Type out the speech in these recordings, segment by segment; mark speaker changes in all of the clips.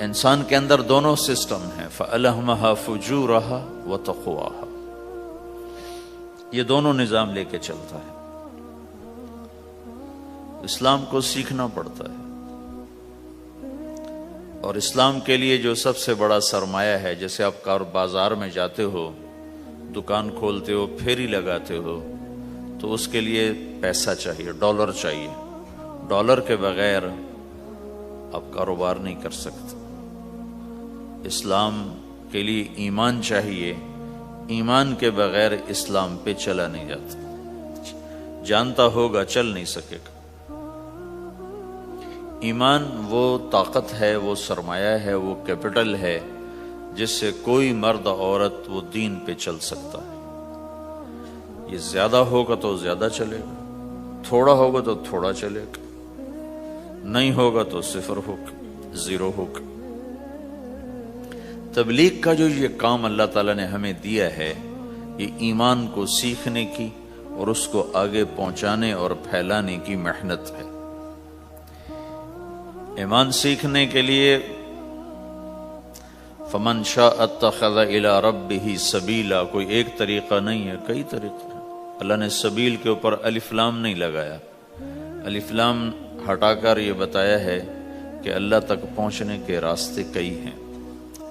Speaker 1: انسان کے اندر دونوں سسٹم ہیں، فَأَلْهَمَهَا فُجُورَهَا وَتَقْوَاهَا، یہ دونوں نظام لے کے چلتا ہے۔ اسلام کو سیکھنا پڑتا ہے، اور اسلام کے لیے جو سب سے بڑا سرمایہ ہے، جیسے آپ بازار میں جاتے ہو، دکان کھولتے ہو، پھیری لگاتے ہو، تو اس کے لیے پیسہ چاہیے، ڈالر چاہیے۔ ڈالر کے بغیر آپ کاروبار نہیں کر سکتے۔ اسلام کے لیے ایمان چاہیے، ایمان کے بغیر اسلام پہ چلا نہیں جاتا، جانتا ہوگا چل نہیں سکے گا۔ ایمان وہ طاقت ہے، وہ سرمایہ ہے، وہ کیپٹل ہے جس سے کوئی مرد عورت وہ دین پہ چل سکتا ہے۔ یہ زیادہ ہوگا تو زیادہ چلے گا، تھوڑا ہوگا تو تھوڑا چلے گا، نہیں ہوگا تو صفر ہوگا، زیرو ہوگا۔ تبلیغ کا جو یہ کام اللہ تعالیٰ نے ہمیں دیا ہے، یہ ایمان کو سیکھنے کی اور اس کو آگے پہنچانے اور پھیلانے کی محنت ہے۔ ایمان سیکھنے کے لیے فَمَنْ شَاءَ اتَّخَذَ إِلَىٰ رَبِّهِ سَبِيلًا، کوئی ایک طریقہ نہیں ہے، کئی طریقے ہیں۔ اللہ نے سبیل کے اوپر الف لام نہیں لگایا، الف لام ہٹا کر یہ بتایا ہے کہ اللہ تک پہنچنے کے راستے کئی ہیں،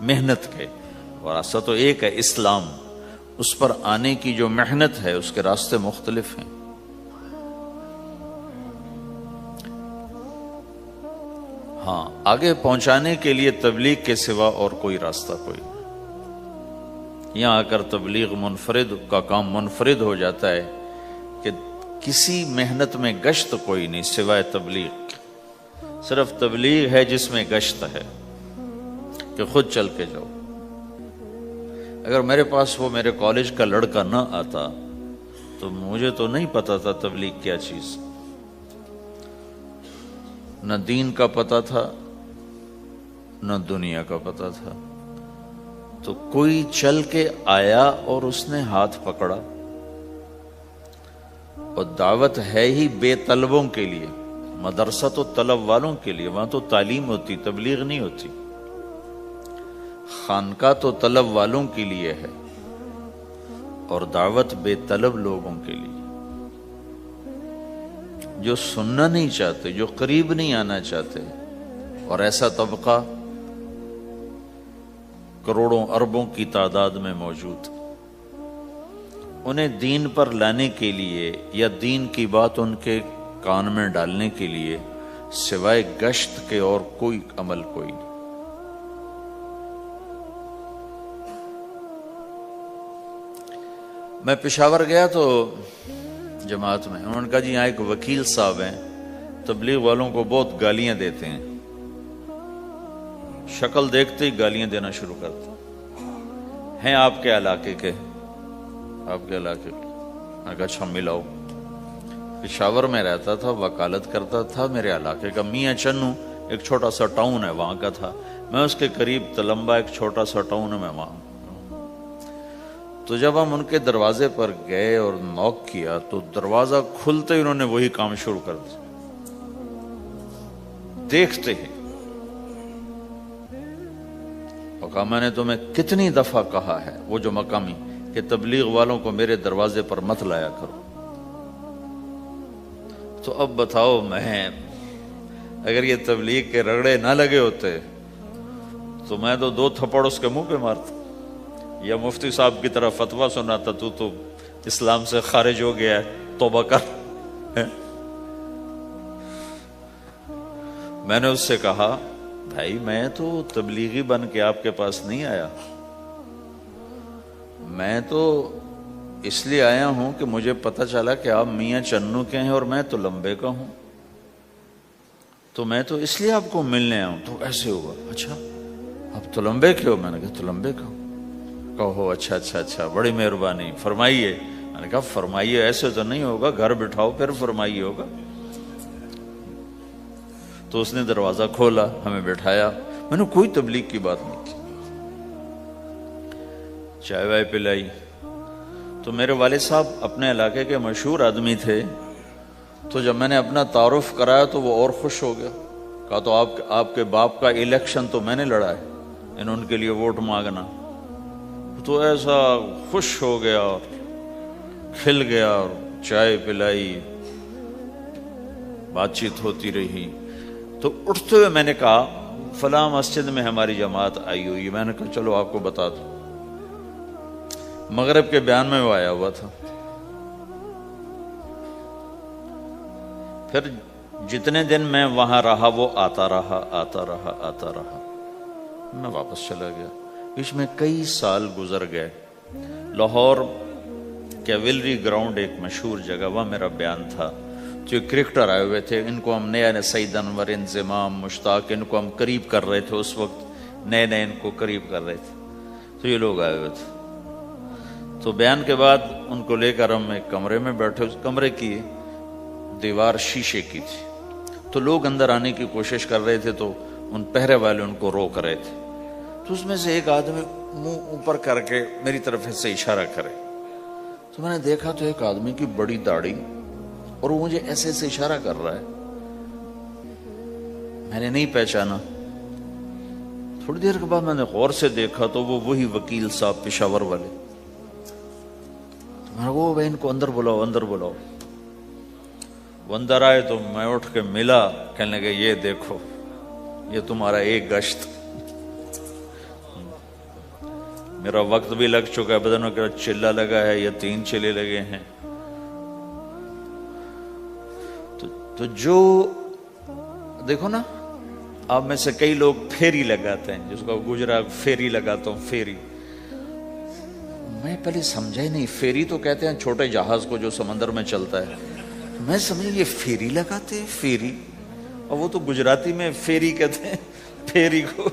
Speaker 1: محنت کے، اور راستہ تو ایک ہے اسلام، اس پر آنے کی جو محنت ہے اس کے راستے مختلف ہیں۔ ہاں، آگے پہنچانے کے لیے تبلیغ کے سوا اور کوئی راستہ کوئی نہیں۔ یہاں آ کر تبلیغ منفرد کا کام منفرد ہو جاتا ہے کہ کسی محنت میں گشت کوئی نہیں سوائے تبلیغ، صرف تبلیغ ہے جس میں گشت ہے کہ خود چل کے جاؤ۔ اگر میرے پاس وہ میرے کالج کا لڑکا نہ آتا تو مجھے تو نہیں پتا تھا تبلیغ کیا چیز، نہ دین کا پتا تھا نہ دنیا کا پتا تھا۔ تو کوئی چل کے آیا اور اس نے ہاتھ پکڑا، اور دعوت ہے ہی بے طلبوں کے لیے، مدرسہ تو طلب والوں کے لیے، وہاں تو تعلیم ہوتی، تبلیغ نہیں ہوتی۔ خانقاہ تو طلب والوں کے لیے ہے، اور دعوت بے طلب لوگوں کے لیے، جو سننا نہیں چاہتے، جو قریب نہیں آنا چاہتے۔ اور ایسا طبقہ کروڑوں اربوں کی تعداد میں موجود، انہیں دین پر لانے کے لیے یا دین کی بات ان کے کان میں ڈالنے کے لیے سوائے گشت کے اور کوئی عمل کوئی نہیں۔ میں پشاور گیا تو جماعت میں انہوں نے کہا جی یہاں ایک وکیل صاحب ہیں، تبلیغ والوں کو بہت گالیاں دیتے ہیں، شکل دیکھتے ہی گالیاں دینا شروع کرتے ہیں آپ کے علاقے کے، آپ کے علاقے کے۔ میں کہا اچھا ملاؤ۔ پشاور میں رہتا تھا، وکالت کرتا تھا، میرے علاقے کا میاں چنو ایک چھوٹا سا ٹاؤن ہے وہاں کا تھا، میں اس کے قریب تلمبا ایک چھوٹا سا ٹاؤن ہے میں وہاں۔ تو جب ہم ان کے دروازے پر گئے اور نوک کیا تو دروازہ کھلتے ہی انہوں نے وہی کام شروع کر دیا، دیکھتے ہی۔ اور کہا میں نے تمہیں کتنی دفعہ کہا ہے، وہ جو مقامی، کہ تبلیغ والوں کو میرے دروازے پر مت لایا کرو۔ تو اب بتاؤ، میں اگر یہ تبلیغ کے رگڑے نہ لگے ہوتے تو میں تو 2 تھپڑ اس کے منہ پہ مارتا، یا مفتی صاحب کی طرف فتویٰ سناتا، تو اسلام سے خارج ہو گیا ہے، توبہ کر۔ میں نے اس سے کہا بھائی میں تو تبلیغی بن کے آپ کے پاس نہیں آیا، میں تو اس لیے آیا ہوں کہ مجھے پتہ چلا کہ آپ میاں چنو کے ہیں اور میں تو لمبے کا ہوں، تو میں تو اس لیے آپ کو ملنے آیا ہوں۔ تو ایسے ہوگا، اچھا آپ تو لمبے کے ہو؟ میں نے کہا تو لمبے کا ہوں۔ کہو اچھا اچھا اچھا، بڑی مہربانی، فرمائیے۔ میں نے کہا فرمائیے ایسے تو نہیں ہوگا، گھر بٹھاؤ پھر فرمائیے ہوگا۔ تو اس نے دروازہ کھولا، ہمیں بٹھایا، میں نے کوئی تبلیغ کی بات نہیں کی، چائے وائے پلائی۔ تو میرے والد صاحب اپنے علاقے کے مشہور آدمی تھے، تو جب میں نے اپنا تعارف کرایا تو وہ اور خوش ہو گیا، کہا تو آپ کے باپ کا الیکشن تو میں نے لڑا ہے، ان کے لیے ووٹ مانگنا۔ تو ایسا خوش ہو گیا اور کھل گیا اور چائے پلائی، بات چیت ہوتی رہی۔ تو اٹھتے ہوئے میں نے کہا فلاں مسجد میں ہماری جماعت آئی ہوئی ہے۔ میں نے کہا چلو آپ کو بتا دوں۔ مغرب کے بیان میں وہ آیا ہوا تھا۔ پھر جتنے دن میں وہاں رہا وہ آتا رہا، میں واپس چلا گیا۔ اس میں کئی سال گزر گئے۔ لاہور کیولری گراؤنڈ ایک مشہور جگہ، وہاں میرا بیان تھا۔ جو کرکٹر آئے ہوئے تھے، ان کو ہم نئے سعید انور، انضمام، مشتاق، ان کو ہم قریب کر رہے تھے، اس وقت نئے ان کو قریب کر رہے تھے۔ تو یہ لوگ آئے ہوئے تھے۔ تو بیان کے بعد ان کو لے کر ہم ایک کمرے میں بیٹھے۔ اس کمرے کی دیوار شیشے کی تھی، تو لوگ اندر آنے کی کوشش کر رہے تھے، تو ان پہرے والے ان کو روک رہے تھے۔ تو اس میں سے ایک آدمی منہ اوپر کر کے میری طرف سے اشارہ کرے، تو میں نے دیکھا تو ایک آدمی کی بڑی داڑھی، اور وہ مجھے ایسے ایسے اشارہ کر رہا ہے۔ میں نے نہیں پہچانا۔ تھوڑی دیر کے بعد میں نے غور سے دیکھا تو وہ وہی وکیل صاحب پشاور والے۔ تو میں نے کہا ان کو اندر بلاؤ، اندر بلاؤ۔ وہ اندر آئے تو میں اٹھ کے ملا، کہنے لگے یہ دیکھو، یہ تمہارا ایک گشت، میرا وقت بھی لگ چکا ہے، بدنوں کا چلہ لگا ہے یا 3 چلے لگے ہیں۔ تو جو دیکھو نا، آپ میں سے کئی لوگ پھیری لگاتے ہیں، جس کو گجرا پھیری لگاتا ہوں، پھیری۔ میں پہلے سمجھا ہی نہیں، پھیری تو کہتے ہیں چھوٹے جہاز کو جو سمندر میں چلتا ہے۔ میں سمجھا یہ پھیری لگاتے ہیں، پھیری، اور وہ تو گجراتی میں پھیری کہتے ہیں پھیری کو۔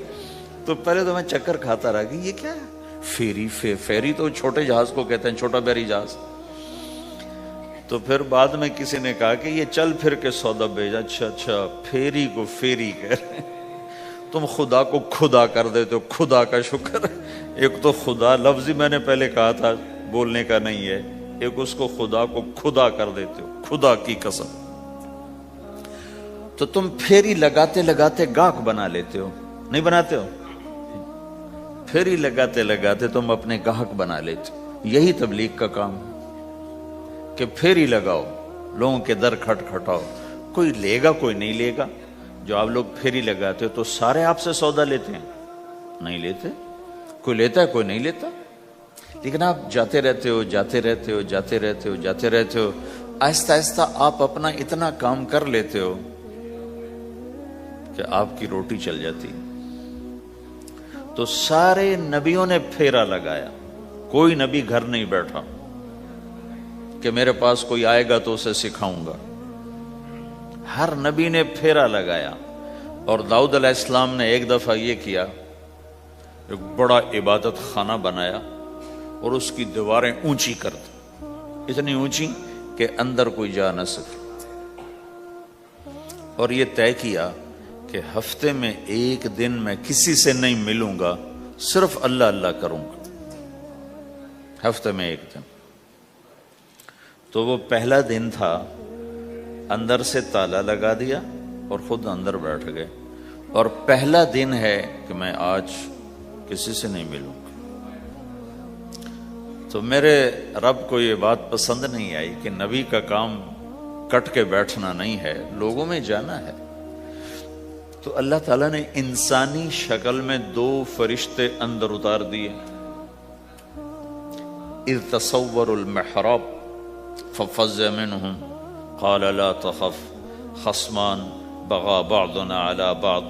Speaker 1: تو پہلے تو میں چکر کھاتا رہا کہ یہ کیا ہے پھیری، پھیری تو چھوٹے جہاز کو کہتے ہیں، چھوٹا بحری جہاز۔ تو پھر بعد میں کسی نے کہا کہ یہ چل پھر کے سودا بھیجا۔ اچھا، پھیری کو پھیری کہہ رہے ہیں، تم خدا کو خدا کر دیتے ہو، خدا کا شکر۔ ایک تو خدا لفظ ہی میں نے پہلے کہا تھا، بولنے کا نہیں ہے، ایک اس کو خدا کو خدا کر دیتے ہو، خدا کی قسم۔ تو تم پھیری لگاتے لگاتے گاہک بنا لیتے ہو، نہیں بناتے ہو؟ پھیری لگاتے لگاتے تم اپنے گاہک بنا لیتے ہو۔ یہی تبلیغ کا کام ہے کہ پھیری لگاؤ، لوگوں کے در کھٹکھٹاؤ، کوئی لے گا کوئی نہیں لے گا۔ جو آپ لوگ پھیری لگاتے ہو تو سارے آپ سے سودا لیتے ہیں؟ نہیں لیتے، کوئی لیتا ہے کوئی نہیں لیتا۔ لیکن آپ جاتے رہتے ہو، جاتے رہتے ہو، جاتے رہتے ہو، جاتے رہتے ہو، آہستہ آہستہ آپ اپنا اتنا کام کر لیتے ہو کہ آپ کی روٹی چل جاتی۔ تو سارے نبیوں نے پھیرا لگایا، کوئی نبی گھر نہیں بیٹھا کہ میرے پاس کوئی آئے گا تو اسے سکھاؤں گا۔ ہر نبی نے پھیرا لگایا۔ اور داؤد علیہ السلام نے ایک دفعہ یہ کیا، ایک بڑا عبادت خانہ بنایا اور اس کی دیواریں اونچی کر دی، اتنی اونچی کہ اندر کوئی جا نہ سکے۔ اور یہ طے کیا کہ ہفتے میں ایک دن میں کسی سے نہیں ملوں گا، صرف اللہ اللہ کروں گا، ہفتے میں ایک دن۔ تو وہ پہلا دن تھا، اندر سے تالا لگا دیا اور خود اندر بیٹھ گئے، اور پہلا دن ہے کہ میں آج کسی سے نہیں ملوں گا۔ تو میرے رب کو یہ بات پسند نہیں آئی کہ نبی کا کام کٹ کے بیٹھنا نہیں ہے، لوگوں میں جانا ہے۔ تو اللہ تعالیٰ نے انسانی شکل میں 2 فرشتے اندر اتار دیے۔ اذ تصور المحراب ففزع منهم قال لا تخف خصمان بغى بعضنا على بعض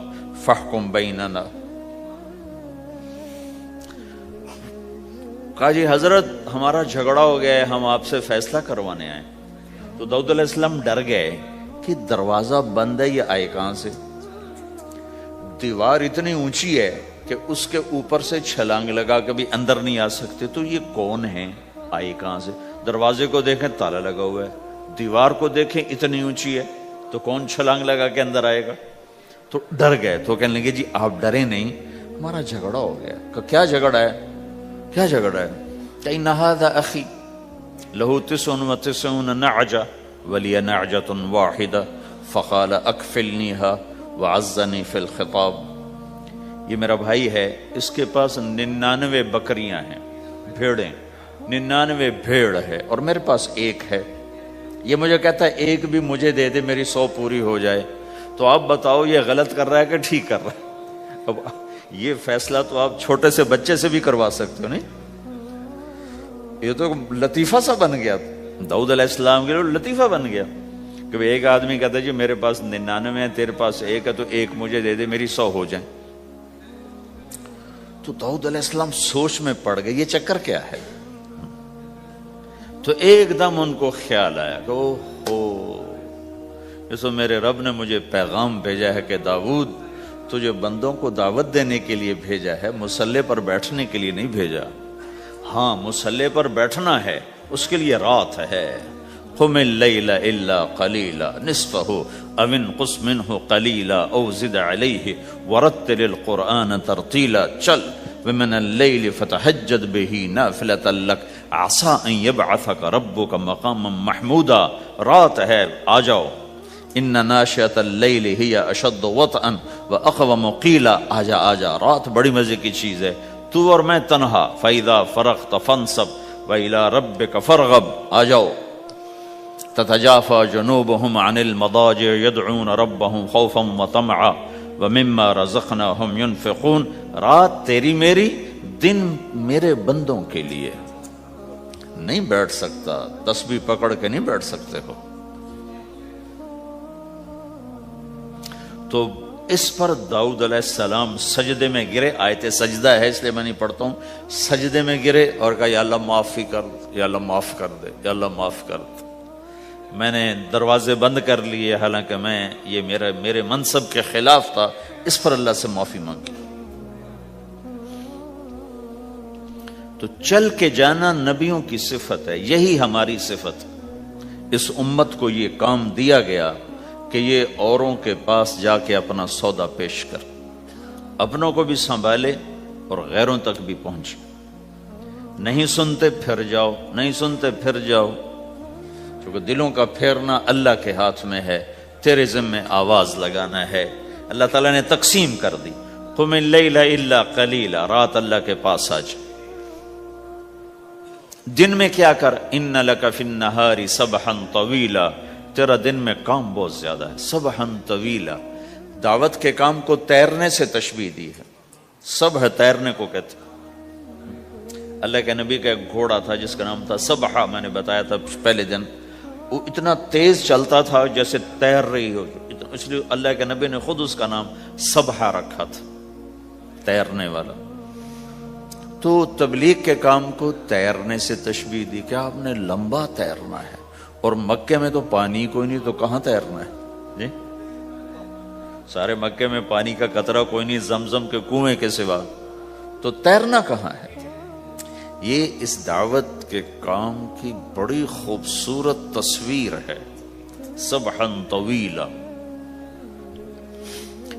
Speaker 1: فاحكم بيننا۔ کہا جی حضرت ہمارا جھگڑا ہو گیا ہے، ہم آپ سے فیصلہ کروانے آئے۔ تو داؤد علیہ السلام ڈر گئے کہ دروازہ بند ہے، یہ آئے کہاں سے؟ دیوار اتنی اونچی ہے کہ اس کے اوپر سے چھلانگ لگا کے بھی اندر نہیں آ سکتے، تو یہ کون ہے، آئے کہاں سے؟ دروازے کو دیکھیں تالا لگا ہوا ہے، دیوار کو دیکھیں اتنی اونچی ہے، تو کون چھلانگ لگا کے اندر آئے گا؟ تو ڈر گئے۔ تو کہنے لگے جی آپ ڈرے نہیں، ہمارا جھگڑا ہو گیا۔ کہ کیا جھگڑا ہے؟ کیا جھگڑا ہے؟ کہ ان ھذا اخی لہ 99 نعجہ ولی نعجۃ واحدہ فقال اکفلنیھا وعزنی فی الخطاب. یہ میرا بھائی ہے، اس کے پاس 99 بکریاں ہیں، بھیڑیں، 99 بھیڑ ہے، اور میرے پاس ایک ہے. یہ مجھے کہتا ہے ایک بھی مجھے دے دے، میری 100 پوری ہو جائے. تو آپ بتاؤ یہ غلط کر رہا ہے کہ ٹھیک کر رہا ہے؟ اب یہ فیصلہ تو آپ چھوٹے سے بچے سے بھی کروا سکتے ہو. نہیں، یہ تو لطیفہ سا بن گیا، داؤد علیہ السلام کے لیے لطیفہ بن گیا کہ ایک آدمی کہتا ہے جی میرے پاس 99 ہے، تیرے پاس ایک ہے، تو ایک مجھے دے دے، میری 100 ہو جائیں. تو داؤد علیہ السلام سوچ میں پڑ گئے یہ چکر کیا ہے. تو ایک دم ان کو خیال آیا کہ اوہ، جیسے میرے رب نے مجھے پیغام بھیجا ہے کہ داؤد تجھے بندوں کو دعوت دینے کے لیے بھیجا ہے، مصلی پر بیٹھنے کے لیے نہیں بھیجا. ہاں مصلی پر بیٹھنا ہے، اس کے لیے رات ہے. قم اللیل الا قلیلا نصفہ او انقص منہ قلیلا او زد علیہ ورتل القرآن ترتیلا. چل ومن اللیل فتہجد بہ نافلۃ لک عسیٰ ان یبعثک ربک مقاما محمودا. رات ہے، آ جاؤ. ان ناشئۃ اللیل ہی اشد وطئا واقوم قیلا. آجا آجا، رات بڑی مزے کی چیز ہے، تو اور میں تنہا. فَإِذَا فَرَغْتَ فَانصَبْ وَإِلَىٰ رَبِّكَ فَارْغَب. آ جاؤ. تتجافى جنوبهم عن المضاجع يدعون ربهم خوفا وطمعا ومما رزقناهم ينفقون. رات تیری میری، دن میرے بندوں کے لیے. نہیں بیٹھ سکتا، تسبیح پکڑ کے نہیں بیٹھ سکتے ہو. تو اس پر داؤد علیہ السلام سجدے میں گرے. آیت سجدہ ہے اس لیے میں نہیں پڑھتا ہوں. سجدے میں گرے اور کہا یا اللہ معافی کر، یا اللہ معاف کر دے، یا اللہ معاف کر دے. میں نے دروازے بند کر لیے، حالانکہ یہ میرے منصب کے خلاف تھا. اس پر اللہ سے معافی مانگی. تو چل کے جانا نبیوں کی صفت ہے، یہی ہماری صفت. اس امت کو یہ کام دیا گیا کہ یہ اوروں کے پاس جا کے اپنا سودا پیش کر، اپنوں کو بھی سنبھالے اور غیروں تک بھی پہنچے. نہیں سنتے پھر جاؤ، نہیں سنتے پھر جاؤ. کیونکہ دلوں کا پھیرنا اللہ کے ہاتھ میں ہے، تیرے ذمہ آواز لگانا ہے. اللہ تعالیٰ نے تقسیم کر دی. قم اللیل الا قلیلا، رات اللہ کے پاس آ جا. دن میں کیا کر، ان لک فی النہار سبحا طویلا، تیرا دن میں کام بہت زیادہ ہے. سبحا طویلا، دعوت کے کام کو تیرنے سے تشبیہ دی ہے. سبح تیرنے کو کہتے. اللہ کے نبی کا ایک گھوڑا تھا جس کا نام تھا سبحہ، میں نے بتایا تھا پہلے دن. وہ اتنا تیز چلتا تھا جیسے تیر رہی ہو، اس لیے اللہ کے نبی نے خود اس کا نام سبحہ رکھا تھا، تیرنے والا. تو تبلیغ کے کام کو تیرنے سے تشبیہ دی کہ آپ نے لمبا تیرنا ہے. اور مکے میں تو پانی کوئی نہیں، تو کہاں تیرنا ہے جی؟ سارے مکے میں پانی کا قطرہ کوئی نہیں زمزم کے کنویں کے سوا، تو تیرنا کہاں ہے؟ یہ اس دعوت کے کام کی بڑی خوبصورت تصویر ہے. سبحا طویلا.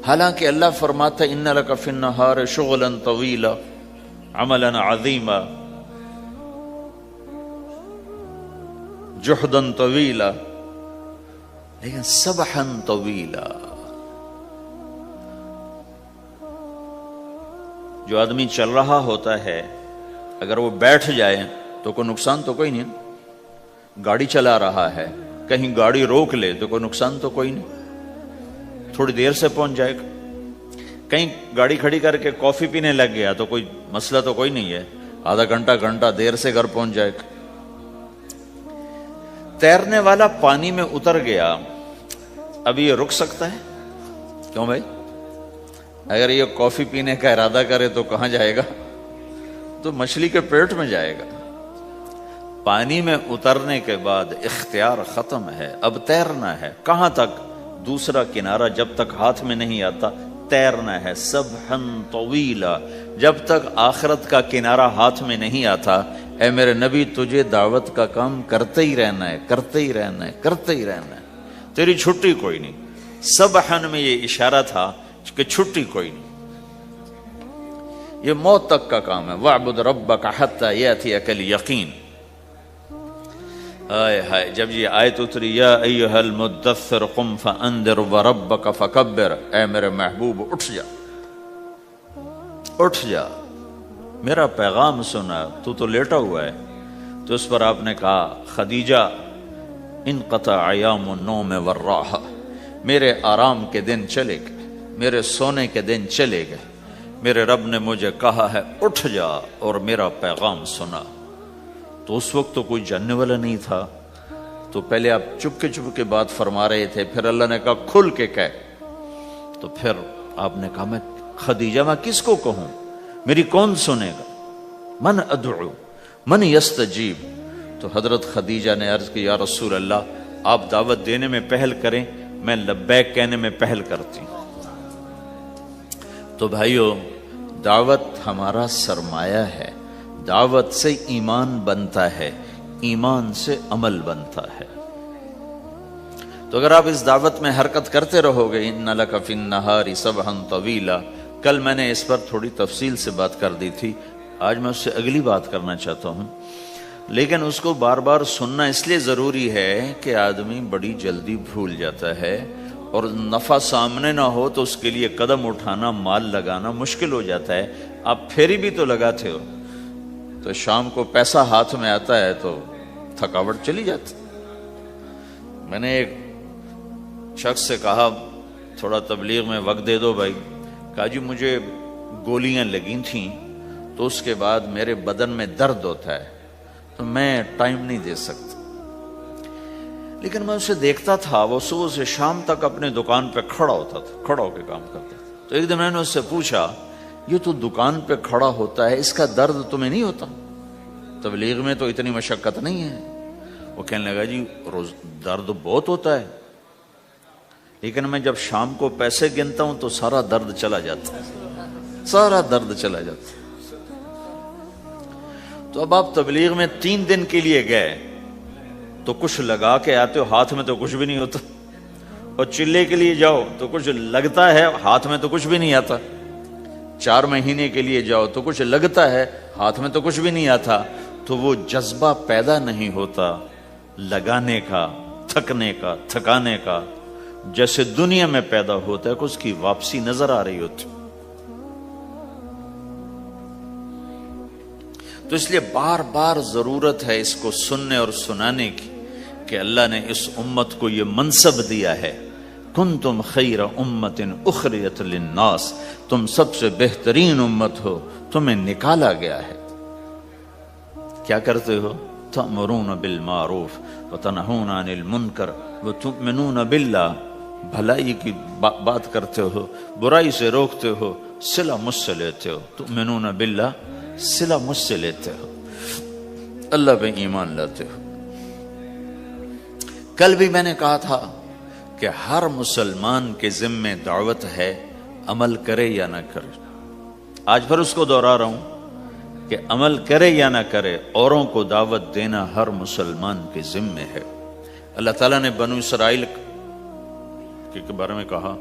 Speaker 1: حالانکہ اللہ فرماتا ہے ان لک فی النہار شغلا طویلا عملا عظیما جہدا طویلا، لیکن سبحا طویلا. جو آدمی چل رہا ہوتا ہے اگر وہ بیٹھ جائے تو کوئی نقصان تو کوئی نہیں. گاڑی چلا رہا ہے، کہیں گاڑی روک لے تو کوئی نقصان تو کوئی نہیں، تھوڑی دیر سے پہنچ جائے گا. کہیں گاڑی کھڑی کر کے کافی پینے لگ گیا تو کوئی مسئلہ تو کوئی نہیں ہے، آدھا گھنٹہ دیر سے گھر پہنچ جائے گا. تیرنے والا پانی میں اتر گیا، اب یہ رک سکتا ہے؟ کیوں بھائی؟ اگر یہ کافی پینے کا ارادہ کرے تو کہاں جائے گا؟ تو مچھلی کے پیٹ میں جائے گا. پانی میں اترنے کے بعد اختیار ختم ہے، اب تیرنا ہے. کہاں تک؟ دوسرا کنارہ جب تک ہاتھ میں نہیں آتا تیرنا ہے. سبحا طویلا، جب تک آخرت کا کنارہ ہاتھ میں نہیں آتا اے میرے نبی تجھے دعوت کا کام کرتے ہی رہنا ہے، کرتے ہی رہنا ہے، کرتے ہی رہنا ہے، تیری چھٹی کوئی نہیں. سبحن میں یہ اشارہ تھا کہ چھٹی کوئی نہیں، یہ موت تک کا کام ہے. وَاعْبُدْ رَبَّكَ حَتَّى يَأْتِيَكَ الْيَقِينُ. آئے ہائے جب یہ آیت اتری یا ایھا المدثر قم فانذر وربک فکبر، اے میرے محبوب اٹھ جا، اٹھ جا، میرا پیغام سنا، تو لیٹا ہوا ہے۔ تو اس پر آپ نے کہا خدیجہ انقطع ایام النوم والراحہ، میرے آرام کے دن چلے گئے، میرے سونے کے دن چلے گئے، میرے رب نے مجھے کہا ہے اٹھ جا اور میرا پیغام سنا۔ تو اس وقت تو کوئی جاننے والا نہیں تھا، تو پہلے آپ چپ کے بات فرما رہے تھے، پھر اللہ نے کہا کھل کے کہہ، تو پھر آپ نے کہا میں خدیجہ میں کس کو کہوں، میری کون سنے گا، من ادعو من یستجیب۔ تو حضرت خدیجہ نے عرض کی یا رسول اللہ آپ دعوت دینے میں پہل کریں، میں لبیک کہنے میں پہل کرتی ہوں۔ تو بھائیو دعوت ہمارا سرمایہ ہے، دعوت سے ایمان بنتا ہے، ایمان سے عمل بنتا ہے۔ تو اگر آپ اس دعوت میں حرکت کرتے رہو گے، ان لک فی النہار سبحا طویلا، کل میں نے اس پر تھوڑی تفصیل سے بات کر دی تھی، آج میں اس سے اگلی بات کرنا چاہتا ہوں، لیکن اس کو بار بار سننا اس لیے ضروری ہے کہ آدمی بڑی جلدی بھول جاتا ہے، اور نفع سامنے نہ ہو تو اس کے لیے قدم اٹھانا، مال لگانا مشکل ہو جاتا ہے۔ آپ پھیری بھی تو لگاتے ہو، تو شام کو پیسہ ہاتھ میں آتا ہے تو تھکاوٹ چلی جاتی۔ میں نے ایک شخص سے کہا تھوڑا تبلیغ میں وقت دے دو بھائی، کہا جی مجھے گولیاں لگی تھیں تو اس کے بعد میرے بدن میں درد ہوتا ہے تو میں ٹائم نہیں دے سکتا، لیکن میں اسے دیکھتا تھا وہ صبح سے شام تک اپنے دکان پہ کھڑا ہوتا تھا، کھڑا ہو کے کام کرتا تھا۔ تو ایک دن میں نے اس سے پوچھا یہ تو دکان پہ کھڑا ہوتا ہے، اس کا درد تمہیں نہیں ہوتا؟ تبلیغ میں تو اتنی مشقت نہیں ہے۔ وہ کہنے لگا جی روز درد بہت ہوتا ہے، لیکن میں جب شام کو پیسے گنتا ہوں تو سارا درد چلا جاتا ہے، سارا درد چلا جاتا ہے۔ تو اب آپ تبلیغ میں 3 دن کے لیے گئے تو کچھ لگا کے آتے ہو، ہاتھ میں تو کچھ بھی نہیں ہوتا، اور چلے کے لیے جاؤ تو کچھ لگتا ہے، ہاتھ میں تو کچھ بھی نہیں آتا۔ 4 مہینے کے لیے جاؤ تو کچھ لگتا ہے، ہاتھ میں تو کچھ بھی نہیں آتا۔ تو وہ جذبہ پیدا نہیں ہوتا لگانے کا، تھکنے کا، تھکانے کا، جیسے دنیا میں پیدا ہوتا ہے کہ اس کی واپسی نظر آ رہی ہوتی۔ تو اس لیے بار بار ضرورت ہے اس کو سننے اور سنانے کی کہ اللہ نے اس امت کو یہ منصب دیا ہے، کنتم خیر امت اخرجت للناس، تم سب سے بہترین امت ہو، تمہیں نکالا گیا ہے۔ کیا کرتے ہو؟ تأمرون بالمعروف وتنہون عن المنکر وتؤمنون باللہ، بھلائی کی بات کرتے ہو، برائی سے روکتے ہو، صلہ مجھ سے لیتے ہو، تؤمنون باللہ، صلہ مجھ سے لیتے ہو، اللہ پہ ایمان لاتے ہو۔ کل بھی میں نے کہا تھا کہ ہر مسلمان کے ذمہ دعوت ہے، عمل کرے یا نہ کرے۔ آج پھر اس کو دوہرا رہا ہوں کہ عمل کرے یا نہ کرے، اوروں کو دعوت دینا ہر مسلمان کے ذمہ ہے۔ اللہ تعالیٰ نے بنو اسرائیل کے بارے میں کہا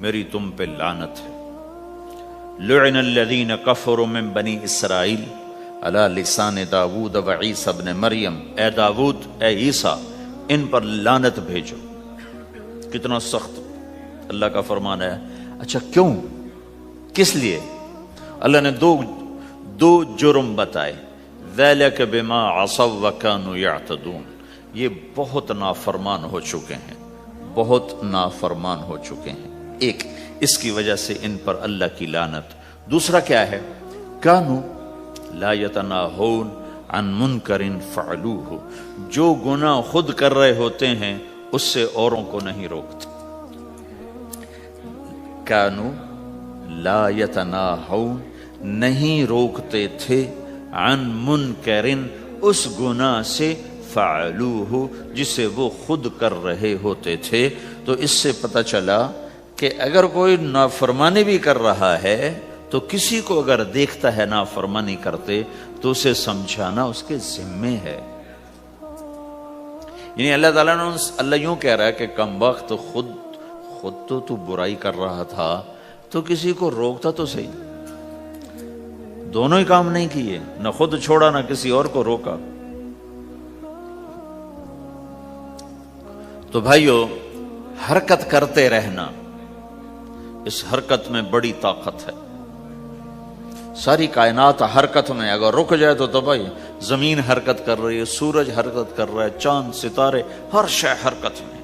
Speaker 1: میری تم پہ لعنت ہے، لعن الذین کفروا من بنی اسرائیل علی لسان داود و عیسی ابن مریم، اے داود، اے عیسیٰ، ان پر لعنت بھیجو۔ کتنا سخت اللہ کا فرمان ہے۔ اچھا کیوں، کس لیے؟ اللہ نے دو جرم بتائے، ذَلِكَ بِمَا عَصَوْا وَكَانُوا يَعْتَدُونَ، یہ بہت نافرمان ہو چکے ہیں، بہت نافرمان ہو چکے ہیں۔ ایک اس کی وجہ سے ان پر اللہ کی لعنت۔ دوسرا کیا ہے؟ کانو لا یتناہون عن منکر فعلوہ، جو گناہ خود کر رہے ہوتے ہیں اس سے اوروں کو نہیں روکتے۔ کانو لا یتناہون، نہیں روکتے تھے، عن منکر، اس گناہ سے، فعلوہ، جسے وہ خود کر رہے ہوتے تھے۔ تو اس سے پتہ چلا کہ اگر کوئی نافرمانی بھی کر رہا ہے تو کسی کو اگر دیکھتا ہے نافرمانی کرتے تو اسے سمجھانا اس کے ذمے ہے۔ یعنی اللہ تعالیٰ نے اللہ یوں کہہ رہا ہے کہ کم وقت خود تو برائی کر رہا تھا تو کسی کو روکتا تو صحیح، دونوں ہی کام نہیں کیے، نہ خود چھوڑا نہ کسی اور کو روکا۔ تو بھائیو حرکت کرتے رہنا، اس حرکت میں بڑی طاقت ہے. ساری کائنات حرکت میں، اگر رک جائے تو تباہی. زمین حرکت کر رہی ہے، سورج حرکت کر رہا ہے، چاند ستارے ہر شے حرکت میں.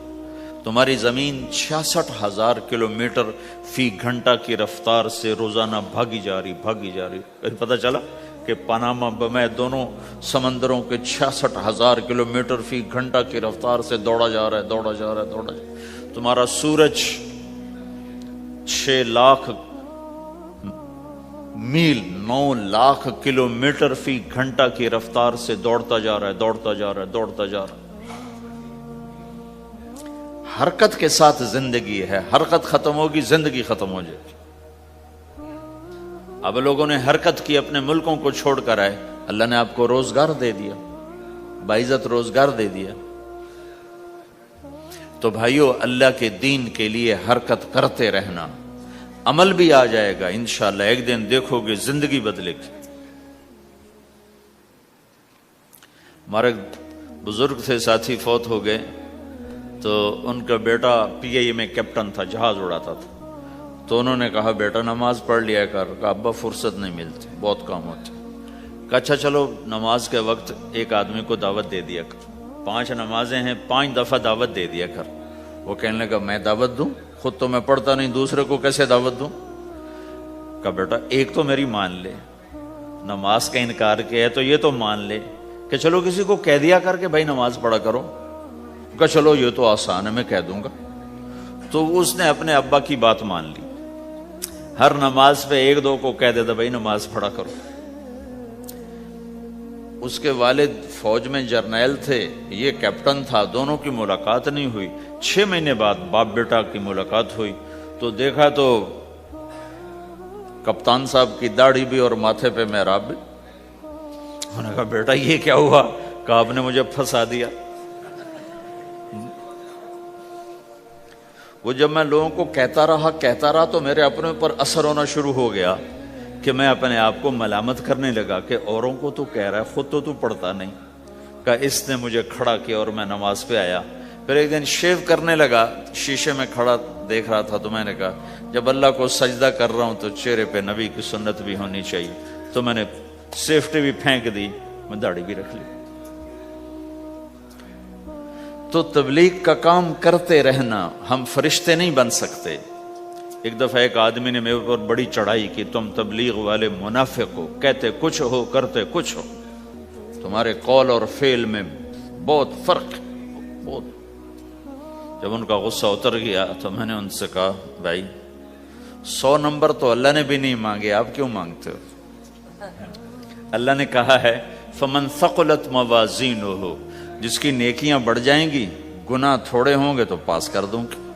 Speaker 1: تمہاری زمین 66,000 کلومیٹر فی گھنٹہ کی رفتار سے روزانہ بھاگی جا رہی. کہیں پتہ چلا کہ پاناما میں دونوں سمندروں کے 66,000 کلومیٹر فی گھنٹہ کی رفتار سے دوڑا جا رہا ہے. تمہارا سورج 6 لاکھ میل 9 لاکھ کلومیٹر فی گھنٹہ کی رفتار سے دوڑتا جا رہا ہے. حرکت کے ساتھ زندگی ہے. حرکت ختم ہوگی، زندگی ختم ہو جائے گی. اب لوگوں نے حرکت کی، اپنے ملکوں کو چھوڑ کر آئے. اللہ نے آپ کو روزگار دے دیا، باعزت روزگار دے دیا. تو بھائیو اللہ کے دین کے لیے حرکت کرتے رہنا. عمل بھی آ جائے گا انشاءاللہ. ایک دن دیکھو گے زندگی بدلے گی. ہمارے بزرگ تھے، ساتھی فوت ہو گئے، تو ان کا بیٹا PIA میں کیپٹن تھا، جہاز اڑاتا تھا. تو انہوں نے کہا بیٹا نماز پڑھ لیا کر. کہا ابا فرصت نہیں ملتی، بہت کام ہوتے. کہا اچھا چلو نماز کے وقت ایک آدمی کو دعوت دے دیا کر. 5 نمازیں ہیں، 5 دفعہ دعوت دے دیا کر. وہ کہنے لگا میں دعوت دوں؟ خود تو میں پڑھتا نہیں، دوسرے کو کیسے دعوت دوں؟ کہا بیٹا ایک تو میری مان لے، نماز کا انکار کیا ہے تو یہ تو مان لے کہ چلو کسی کو کہہ دیا کر کہ بھائی نماز پڑھا کرو. کہا چلو یہ تو آسان ہے، میں کہہ دوں گا. تو اس نے اپنے ابا کی بات مان لی. ہر نماز پہ 1-2 کو کہہ دیتا بھائی نماز پڑھا کرو. اس کے والد فوج میں جرنیل تھے، یہ کیپٹن تھا. دونوں کی ملاقات نہیں ہوئی. 6 مہینے بعد باپ بیٹا کی ملاقات ہوئی تو دیکھا تو کپتان صاحب کی داڑھی بھی اور ماتھے پہ محراب بھی. انہوں نے کہا بیٹا یہ کیا ہوا؟ کہا آپ نے مجھے پھنسا دیا. وہ جب میں لوگوں کو کہتا رہا تو میرے اپنے اوپر اثر ہونا شروع ہو گیا کہ میں اپنے آپ کو ملامت کرنے لگا کہ اوروں کو تو کہہ رہا ہے، خود تو پڑھتا نہیں. کہا اس نے مجھے کھڑا کیا اور میں نماز پہ آیا. پھر ایک دن شیو کرنے لگا، شیشے میں کھڑا دیکھ رہا تھا تو میں نے کہا جب اللہ کو سجدہ کر رہا ہوں تو چہرے پہ نبی کی سنت بھی ہونی چاہیے. تو میں نے سیفٹی بھی پھینک دی، میں داڑھی بھی رکھ لی. تو تبلیغ کا کام کرتے رہنا. ہم فرشتے نہیں بن سکتے. ایک دفعہ ایک آدمی نے میرے اوپر بڑی چڑھائی کی، تم تبلیغ والے منافق ہو، کہتے کچھ ہو کرتے کچھ ہو، تمہارے قول اور فعل میں بہت فرق ہے، بہت. جب ان کا غصہ اتر گیا تو میں نے ان سے کہا بھائی 100 نمبر تو اللہ نے بھی نہیں مانگے، آپ کیوں مانگتے ہو؟ اللہ نے کہا ہے فمن ثقلت موازینہ، جس کی نیکیاں بڑھ جائیں گی گناہ تھوڑے ہوں گے تو پاس کر دوں گی.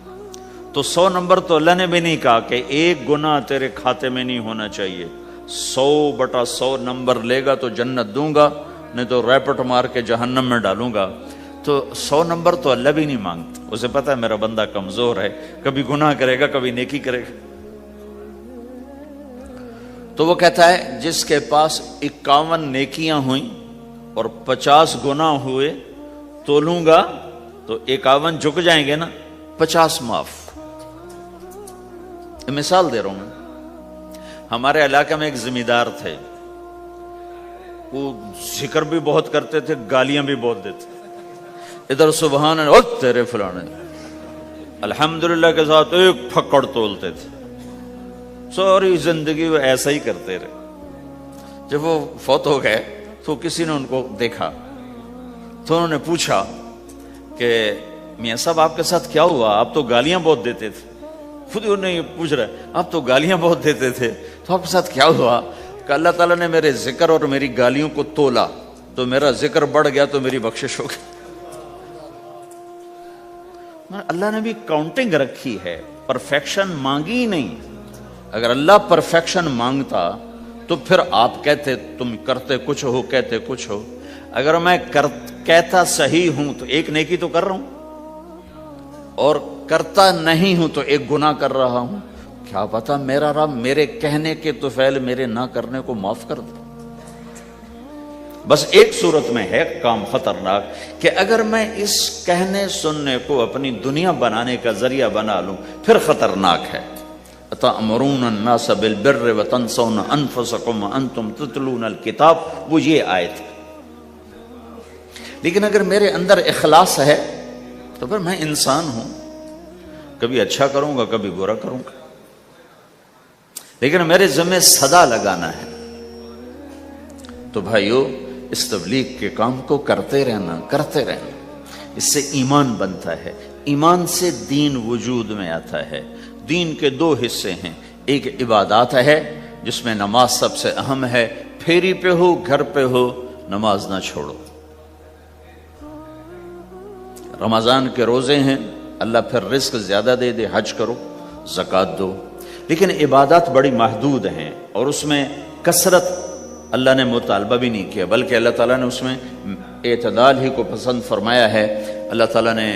Speaker 1: تو 100 نمبر تو اللہ نے بھی نہیں کہا کہ ایک گناہ تیرے کھاتے میں نہیں ہونا چاہیے. 100/100 نمبر لے گا تو جنت دوں گا، نہیں تو ریپٹ مار کے جہنم میں ڈالوں گا. تو 100 نمبر تو اللہ بھی نہیں مانگتا. اسے پتا ہے میرا بندہ کمزور ہے، کبھی گناہ کرے گا کبھی نیکی کرے گا. تو وہ کہتا ہے جس کے پاس 51 نیکیاں ہوئیں اور 50 گناہ ہوئے تولوں گا تو 51 جھک جائیں گے نا، 50 معاف. مثال دے رہا ہوں میں. ہمارے علاقے میں ایک زمیندار تھے، وہ ذکر بھی بہت کرتے تھے، گالیاں بھی بہت دیتے. ادھر سبحان اللہ تیرے فلانے، الحمدللہ کے ساتھ ایک پھکڑ تولتے تھے. ساری زندگی وہ ایسا ہی کرتے رہے. جب وہ فوت ہو گئے تو کسی نے ان کو دیکھا تو انہوں نے پوچھا کہ میاں صاحب آپ کے ساتھ کیا ہوا؟ آپ تو گالیاں بہت دیتے تھے. خود انہیں یہ پوچھ رہے آپ تو گالیاں بہت دیتے تھے، تو آپ کے ساتھ کیا ہوا؟ کہ اللہ تعالیٰ نے میرے ذکر اور میری گالیوں کو تولا تو میرا ذکر بڑھ گیا تو میری بخشش ہو گئی. اللہ نے بھی کاؤنٹنگ رکھی ہے، پرفیکشن مانگی ہی نہیں. اگر اللہ پرفیکشن مانگتا تو پھر آپ کہتے تم کرتے کچھ ہو کہتے کچھ ہو. اگر میں کہتا صحیح ہوں تو ایک نیکی تو کر رہا ہوں، اور کرتا نہیں ہوں تو ایک گناہ کر رہا ہوں. کیا پتا میرا رب میرے کہنے کے طفیل میرے نہ کرنے کو معاف کر دے. بس ایک صورت میں ہے کام خطرناک کہ اگر میں اس کہنے سننے کو اپنی دنیا بنانے کا ذریعہ بنا لوں پھر خطرناک ہے. تأمرون الناس بالبر وتنسون انفسکم وانتم تتلون الکتاب، وہ یہ آیت. لیکن اگر میرے اندر اخلاص ہے تو پھر میں انسان ہوں، کبھی اچھا کروں گا کبھی برا کروں گا، لیکن میرے ذمہ صدا لگانا ہے. تو بھائیو اس تبلیغ کے کام کو کرتے رہنا. اس سے ایمان بنتا ہے، ایمان سے دین وجود میں آتا ہے. دین کے دو حصے ہیں، ایک عبادات ہے جس میں نماز سب سے اہم ہے. پھیری پہ ہو گھر پہ ہو نماز نہ چھوڑو. رمضان کے روزے ہیں، اللہ پھر رزق زیادہ دے دے، حج کرو، زکوٰۃ دو. لیکن عبادات بڑی محدود ہیں اور اس میں کثرت اللہ نے مطالبہ بھی نہیں کیا، بلکہ اللہ تعالیٰ نے اس میں اعتدال ہی کو پسند فرمایا ہے. اللہ تعالیٰ نے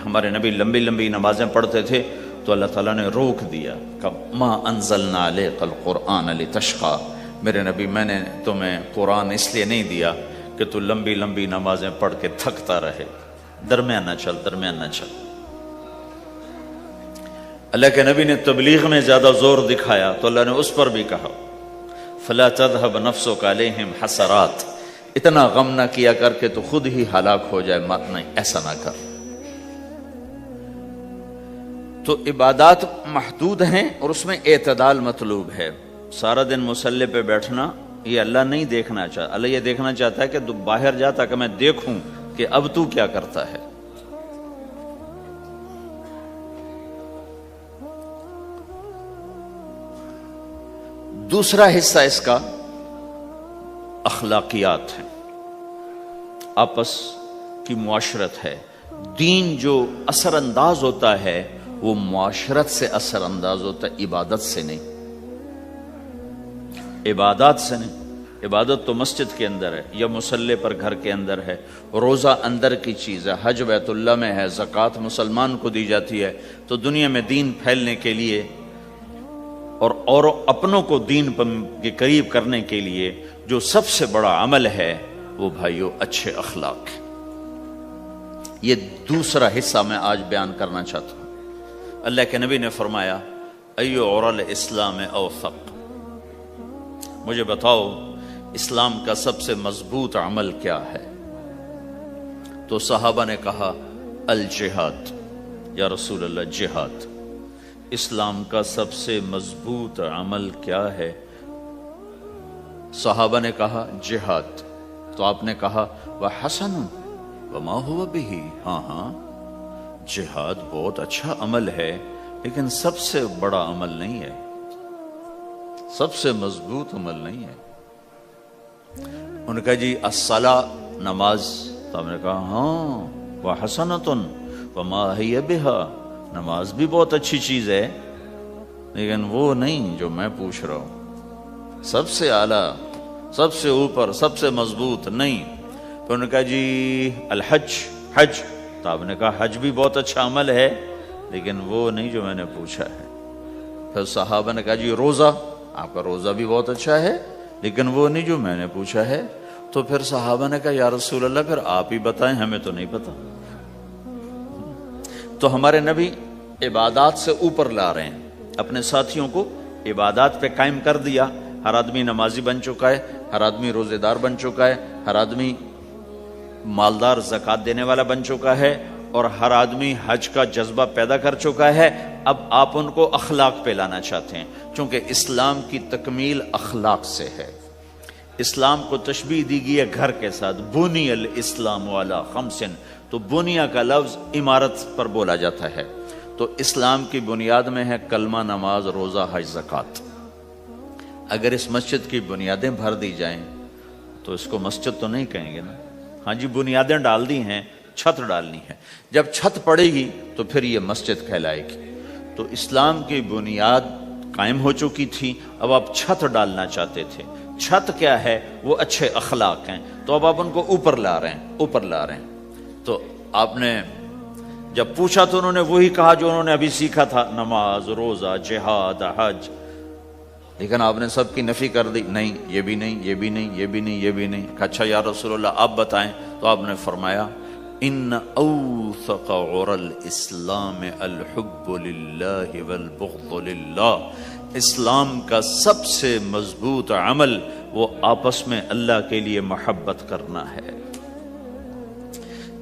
Speaker 1: ہمارے نبی لمبی لمبی نمازیں پڑھتے تھے تو اللہ تعالیٰ نے روک دیا کہ ما انزلنا علیک القرآن لتشقی، میرے نبی میں نے تمہیں قرآن اس لیے نہیں دیا کہ تو لمبی لمبی نمازیں پڑھ کے تھکتا رہے، درمیان نہ چل. اللہ کے نبی نے تبلیغ میں زیادہ زور دکھایا تو اللہ نے اس پر بھی کہا فلا تذهب نفسك عليهم حسرات، اتنا غم نہ کیا کر کے تو خود ہی ہلاک ہو جائے، مات نہیں، ایسا نہ کر. تو عبادات محدود ہیں اور اس میں اعتدال مطلوب ہے. سارا دن مصلی پہ بیٹھنا یہ اللہ نہیں دیکھنا چاہتا. اللہ یہ دیکھنا چاہتا ہے کہ تو باہر جاتا کہ میں دیکھوں کہ اب تو کیا کرتا ہے. دوسرا حصہ اس کا اخلاقیات ہے، آپس کی معاشرت ہے. دین جو اثر انداز ہوتا ہے وہ معاشرت سے اثر انداز ہوتا ہے، عبادت سے نہیں، عبادات سے نہیں. عبادت تو مسجد کے اندر ہے یا مصلی پر گھر کے اندر ہے، روزہ اندر کی چیز ہے، حج بیت اللہ میں ہے، زکوٰۃ مسلمان کو دی جاتی ہے. تو دنیا میں دین پھیلنے کے لیے اور اپنوں کو دین کے قریب کرنے کے لیے جو سب سے بڑا عمل ہے وہ بھائیو اچھے اخلاق ہے. یہ دوسرا حصہ میں آج بیان کرنا چاہتا ہوں. اللہ کے نبی نے فرمایا ایو عرل اسلام اوثق، مجھے بتاؤ اسلام کا سب سے مضبوط عمل کیا ہے؟ تو صحابہ نے کہا الجہاد. یا رسول اللہ جہاد. اسلام کا سب سے مضبوط عمل کیا ہے؟ صحابہ نے کہا جہاد. تو آپ نے کہا وحسن وما هو به، ہاں جہاد بہت اچھا عمل ہے لیکن سب سے بڑا عمل نہیں ہے، سب سے مضبوط عمل نہیں ہے. ان نے کہا جی الصلاۃ، نماز. تو آپ نے کہا ہاں وحسنۃ وما هي بها، نماز بھی بہت اچھی چیز ہے لیکن وہ نہیں جو میں پوچھ رہا ہوں، سب سے اعلیٰ، سب سے اوپر، سب سے مضبوط نہیں. تو انہوں نے کہا جی الحج، حج. تو آپ نے کہا حج بھی بہت اچھا عمل ہے لیکن وہ نہیں جو میں نے پوچھا ہے. پھر صحابہ نے کہا جی روزہ، آپ کا روزہ بھی بہت اچھا ہے لیکن وہ نہیں جو میں نے پوچھا ہے. تو پھر صحابہ نے کہا یا رسول اللہ پھر آپ ہی بتائیں، ہمیں تو نہیں پتا. تو ہمارے نبی عبادات سے اوپر لا رہے ہیں، اپنے ساتھیوں کو عبادات پہ قائم کر دیا. ہر آدمی نمازی بن چکا ہے، ہر آدمی روزے دار بن چکا ہے، ہر آدمی مالدار زکوٰۃ دینے والا بن چکا ہے اور ہر آدمی حج کا جذبہ پیدا کر چکا ہے. اب آپ ان کو اخلاق پہ لانا چاہتے ہیں چونکہ اسلام کی تکمیل اخلاق سے ہے. اسلام کو تشبیہ دی گئی ہے گھر کے ساتھ، بنی الاسلام علی خمس. تو بنیا کا لفظ عمارت پر بولا جاتا ہے. تو اسلام کی بنیاد میں ہے کلمہ، نماز، روزہ، حج، زکوٰۃ. اگر اس مسجد کی بنیادیں بھر دی جائیں تو اس کو مسجد تو نہیں کہیں گے نا. ہاں جی بنیادیں ڈال دی ہیں، چھت ڈالنی ہے. جب چھت پڑے گی تو پھر یہ مسجد کہلائے گی. تو اسلام کی بنیاد قائم ہو چکی تھی، اب آپ چھت ڈالنا چاہتے تھے. چھت کیا ہے؟ وہ اچھے اخلاق ہیں. تو اب آپ ان کو اوپر لا رہے ہیں. تو آپ نے جب پوچھا تو انہوں نے وہی کہا جو انہوں نے ابھی سیکھا تھا، نماز، روزہ، جہاد، حج. لیکن آپ نے سب کی نفی کر دی، نہیں یہ بھی نہیں، یہ بھی نہیں، یہ بھی نہیں، یہ بھی نہیں۔ اچھا یا رسول اللہ آپ بتائیں، تو آپ نے فرمایا ان اوثق عر الاسلام الحب للہ والبغض للہ، اسلام کا سب سے مضبوط عمل وہ آپس میں اللہ کے لیے محبت کرنا ہے۔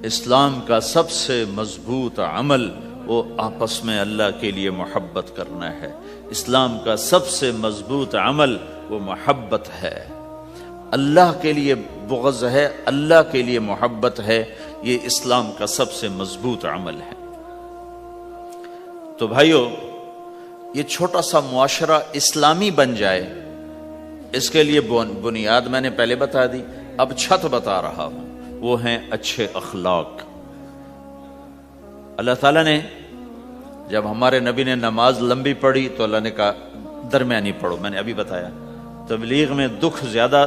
Speaker 1: اسلام کا سب سے مضبوط عمل وہ آپس میں اللہ کے لیے محبت کرنا ہے۔ اسلام کا سب سے مضبوط عمل وہ محبت ہے، اللہ کے لیے بغض ہے، اللہ کے لیے محبت ہے، یہ اسلام کا سب سے مضبوط عمل ہے۔ تو بھائیو، یہ چھوٹا سا معاشرہ اسلامی بن جائے، اس کے لیے بنیاد میں نے پہلے بتا دی، اب چھت بتا رہا ہوں، وہ ہیں اچھے اخلاق۔ اللہ تعالیٰ نے جب ہمارے نبی نے نماز لمبی پڑھی تو اللہ نے کہا درمیانی پڑھو، میں نے ابھی بتایا۔ تبلیغ میں دکھ زیادہ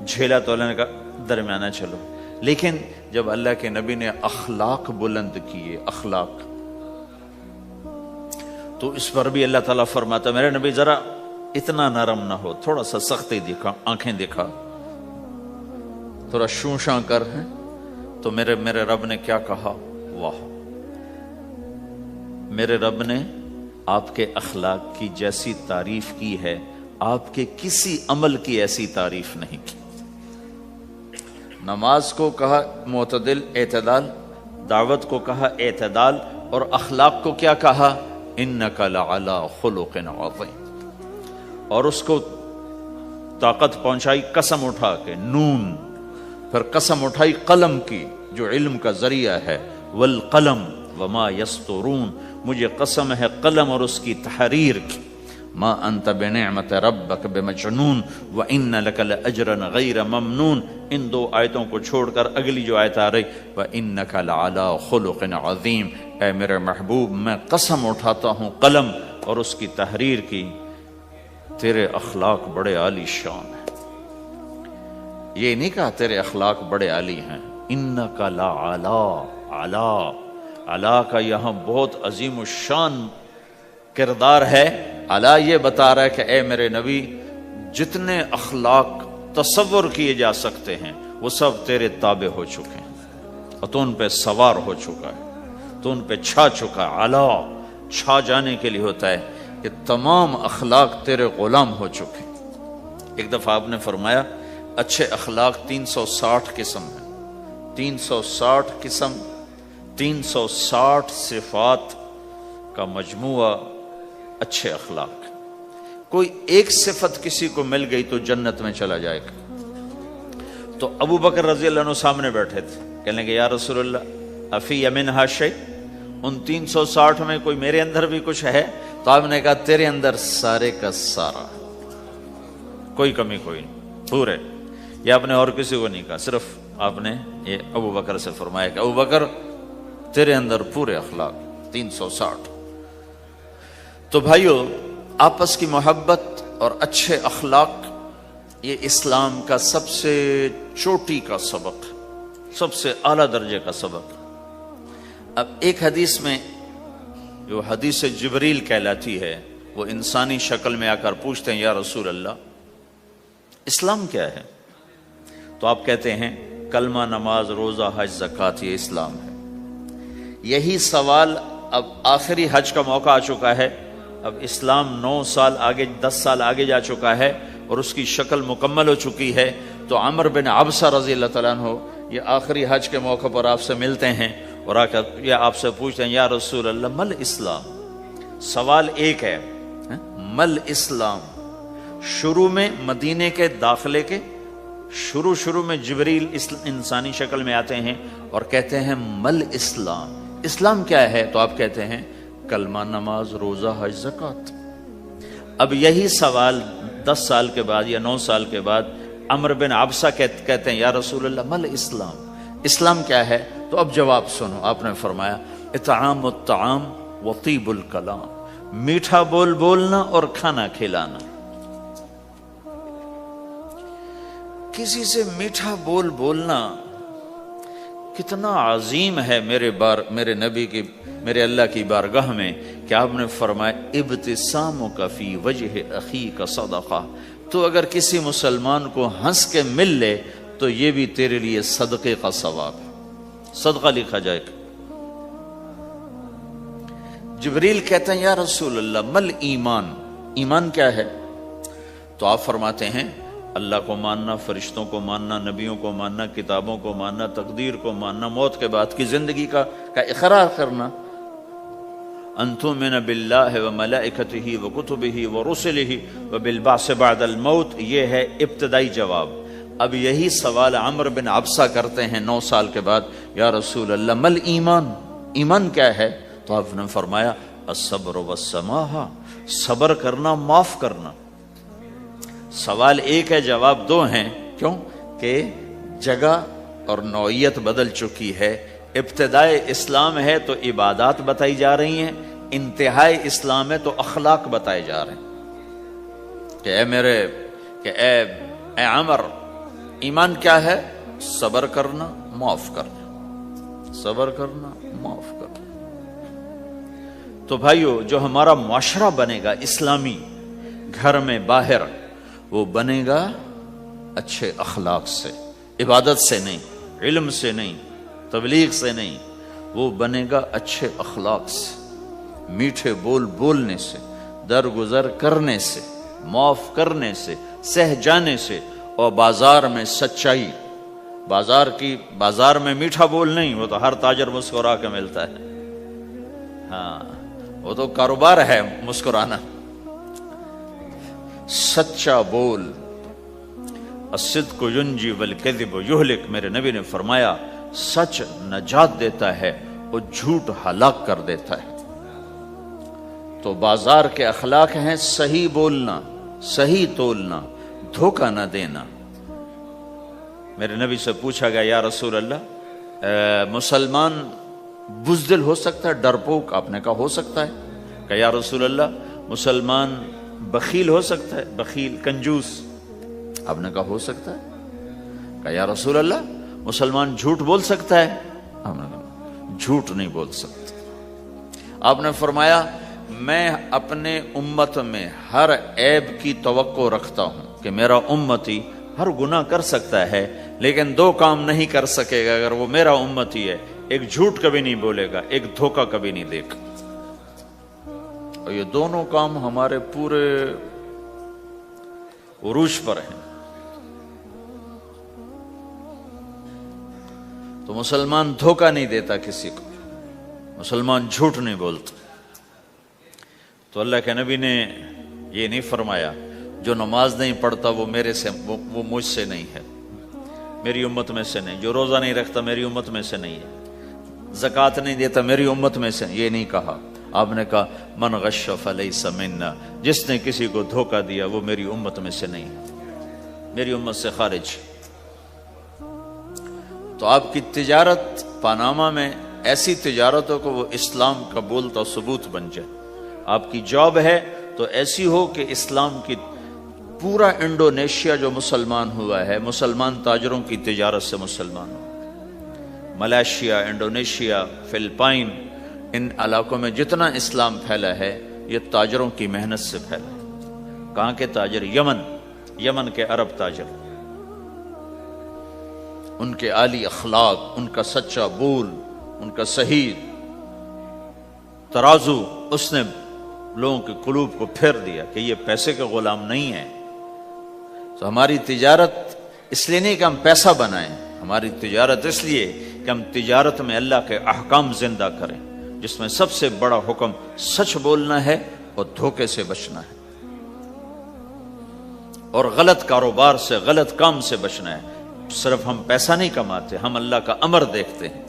Speaker 1: جھیلا تو اللہ نے کہا درمیانہ چلو۔ لیکن جب اللہ کے نبی نے اخلاق بلند کیے، اخلاق، تو اس پر بھی اللہ تعالیٰ فرماتا میرے نبی ذرا اتنا نرم نہ ہو، تھوڑا سا سختی دکھا، آنکھیں دکھا، تھوڑا شوشاں کر۔ تو میرے رب نے کیا کہا؟ واہ، میرے رب نے آپ کے اخلاق کی جیسی تعریف کی ہے، آپ کے کسی عمل کی ایسی تعریف نہیں کی۔ نماز کو کہا معتدل، اعتدال، دعوت کو کہا اعتدال، اور اخلاق کو کیا کہا؟ انک لعلی خلق عظیم۔ اور اس کو طاقت پہنچائی قسم اٹھا کے، نون، پھر قسم اٹھائی قلم کی جو علم کا ذریعہ ہے، والقلم وما یسطرون، مجھے قسم ہے قلم اور اس کی تحریر کی، ما انت بنعمت ربک بمجنون وان لک لاجرا غیر ممنون۔ ان دو آیتوں کو چھوڑ کر اگلی جو آیت آ رہی، وانک لعلی خلق عظیم، اے میرے محبوب میں قسم اٹھاتا ہوں قلم اور اس کی تحریر کی، تیرے اخلاق بڑے عالی شان ہیں۔ یہ نہیں کہا تیرے اخلاق بڑے عالی ہیں، انک لعلی، علا، علا کا یہاں بہت عظیم الشان کردار ہے۔ علا یہ بتا رہا ہے کہ اے میرے نبی، جتنے اخلاق تصور کیے جا سکتے ہیں وہ سب تیرے تابع ہو چکے ہیں، اور تو ان پہ سوار ہو چکا ہے، تو ان پہ چھا چکا ہے۔ علا چھا جانے کے لیے ہوتا ہے کہ تمام اخلاق تیرے غلام ہو چکے ہیں۔ ایک دفعہ آپ نے فرمایا اچھے اخلاق 360 قسم ہیں، 360 قسم، 360 صفات کا مجموعہ اچھے اخلاق۔ کوئی ایک صفت کسی کو مل گئی تو جنت میں چلا جائے گا۔ تو ابو بکر رضی اللہ عنہ سامنے بیٹھے تھے، کہنے کہ یا رسول اللہ افی منہا شیء، ان 360 میں کوئی میرے اندر بھی کچھ ہے؟ تو آپ نے کہا تیرے اندر سارے کا سارا، کوئی کمی کوئی نہیں، پورے۔ یہ آپ نے اور کسی کو نہیں کہا، صرف آپ نے یہ ابو بکر سے فرمایا کہ ابو بکر تیرے اندر پورے اخلاق 360۔ تو بھائیو، آپس کی محبت اور اچھے اخلاق یہ اسلام کا سب سے چوٹی کا سبق، سب سے اعلیٰ درجے کا سبق۔ اب ایک حدیث میں جو حدیث جبریل کہلاتی ہے، وہ انسانی شکل میں آ کر پوچھتے ہیں یا رسول اللہ اسلام کیا ہے؟ تو آپ کہتے ہیں کلمہ، نماز، روزہ، حج، زکوٰۃ، یہ اسلام ہے۔ یہی سوال اب آخری حج کا موقع آ چکا ہے، اب اسلام 9 سال آگے، 10 سال آگے جا چکا ہے اور اس کی شکل مکمل ہو چکی ہے۔ تو عمر بن عبسہ رضی اللہ تعالیٰ عنہ یہ آخری حج کے موقع پر آپ سے ملتے ہیں اور آ کر یہ آپ سے پوچھتے ہیں یا رسول اللہ مل اسلام؟ سوال ایک ہے، مل اسلام؟ شروع میں مدینے کے داخلے کے شروع میں جبریل انسانی شکل میں آتے ہیں اور کہتے ہیں مل اسلام، اسلام کیا ہے؟ تو آپ کہتے ہیں کلمہ، نماز، روزہ، حج، زکوٰۃ۔ اب یہی سوال 10 سال کے بعد یا 9 سال کے بعد عمر بن عبسہ کہتے ہیں یا رسول اللہ مل اسلام، اسلام کیا ہے؟ تو اب جواب سنو، آپ نے فرمایا اطعام الطعام وطیب الکلام، میٹھا بول بولنا اور کھانا کھلانا۔ کسی سے میٹھا بول بولنا کتنا عظیم ہے میرے نبی کی، میرے اللہ کی بارگاہ میں، کہ آپ نے فرمایا ابتسامک فی وجہ اخیک صدقہ، تو اگر کسی مسلمان کو ہنس کے مل لے تو یہ بھی تیرے لیے صدقے کا ثواب ہے، صدقہ لکھا جائے گا۔ جبریل کہتے ہیں یا رسول اللہ مل ایمان، ایمان کیا ہے؟ تو آپ فرماتے ہیں اللہ کو ماننا، فرشتوں کو ماننا، نبیوں کو ماننا، کتابوں کو ماننا، تقدیر کو ماننا، موت کے بعد کی زندگی کا اقرار کرنا۔ ان تؤمن باللہ وملائکتہ وکتبہ ورسلہ وبالبعث بعد الموت، یہ ہے ابتدائی جواب۔ اب یہی سوال عمرو بن عبسہ کرتے ہیں 9 سال کے بعد، یا رسول اللہ مل ایمان، ایمان کیا ہے؟ تو آپ نے فرمایا الصبر والسماحہ، صبر کرنا، معاف کرنا۔ سوال ایک ہے، جواب 2 ہیں، کیوں کہ جگہ اور نوعیت بدل چکی ہے۔ ابتدائے اسلام ہے تو عبادات بتائی جا رہی ہیں، انتہائی اسلام ہے تو اخلاق بتائے جا رہے ہیں کہ اے عمر، ایمان کیا ہے؟ صبر کرنا، معاف کرنا، صبر کرنا، معاف کرنا۔ تو بھائیو، جو ہمارا معاشرہ بنے گا اسلامی، گھر میں باہر، وہ بنے گا اچھے اخلاق سے، عبادت سے نہیں، علم سے نہیں، تبلیغ سے نہیں، وہ بنے گا اچھے اخلاق سے، میٹھے بول بولنے سے، درگزر کرنے سے، معاف کرنے سے، سہ جانے سے، اور بازار میں سچائی۔ بازار میں میٹھا بول نہیں، وہ تو ہر تاجر مسکرا کے ملتا ہے، ہاں وہ تو کاروبار ہے مسکرانا۔ سچا بول، الصدق ینجی والکذب یہلک، میرے نبی نے فرمایا سچ نجات دیتا ہے اور جھوٹ ہلاک کر دیتا ہے۔ تو بازار کے اخلاق ہیں صحیح بولنا، صحیح تولنا، دھوکہ نہ دینا۔ میرے نبی سے پوچھا گیا یا رسول اللہ مسلمان بزدل ہو سکتا ہے، ڈرپوک؟ آپ نے کہا ہو سکتا ہے۔ کہ یا رسول اللہ مسلمان بخیل ہو سکتا ہے، بخیل کنجوس؟ آپ نے کہا ہو سکتا ہے۔ کہ یا رسول اللہ مسلمان جھوٹ بول سکتا ہے؟ آپ نے کہا جھوٹ نہیں بول سکتا۔ آپ نے فرمایا میں اپنے امت میں ہر عیب کی توقع رکھتا ہوں کہ میرا امتی ہر گناہ کر سکتا ہے لیکن 2 کام نہیں کر سکے گا اگر وہ میرا امتی ہے، ایک جھوٹ کبھی نہیں بولے گا، ایک دھوکہ کبھی نہیں دے گا۔ اور یہ دونوں کام ہمارے پورے عروج پر ہیں۔ تو مسلمان دھوکہ نہیں دیتا کسی کو، مسلمان جھوٹ نہیں بولتا۔ تو اللہ کے نبی نے یہ نہیں فرمایا جو نماز نہیں پڑھتا وہ وہ مجھ سے نہیں ہے، میری امت میں سے نہیں، جو روزہ نہیں رکھتا میری امت میں سے نہیں ہے، زکوٰۃ نہیں دیتا میری امت میں سے، یہ نہیں کہا۔ آپ نے کہا من غش فلیس منا، جس نے کسی کو دھوکہ دیا وہ میری امت میں سے نہیں، میری امت سے خارج۔ تو آپ کی تجارت پاناما میں ایسی تجارتوں کو وہ اسلام کا بولتا ثبوت بن جائے۔ آپ کی جاب ہے تو ایسی ہو کہ اسلام کی پورا انڈونیشیا جو مسلمان ہوا ہے، مسلمان تاجروں کی تجارت سے مسلمان ہو۔ ملائیشیا، انڈونیشیا، فلپائن، ان علاقوں میں جتنا اسلام پھیلا ہے یہ تاجروں کی محنت سے پھیلا ہے۔ کہاں کے تاجر؟ یمن کے عرب تاجر، ان کے عالی اخلاق، ان کا سچا بول، ان کا صحیح ترازو، اس نے لوگوں کے قلوب کو پھیر دیا کہ یہ پیسے کے غلام نہیں ہیں۔ تو ہماری تجارت اس لیے نہیں کہ ہم پیسہ بنائیں، ہماری تجارت اس لیے کہ ہم تجارت میں اللہ کے احکام زندہ کریں، جس میں سب سے بڑا حکم سچ بولنا ہے اور دھوکے سے بچنا ہے، اور غلط کاروبار سے، غلط کام سے بچنا ہے۔ صرف ہم پیسہ نہیں کماتے، ہم اللہ کا امر دیکھتے ہیں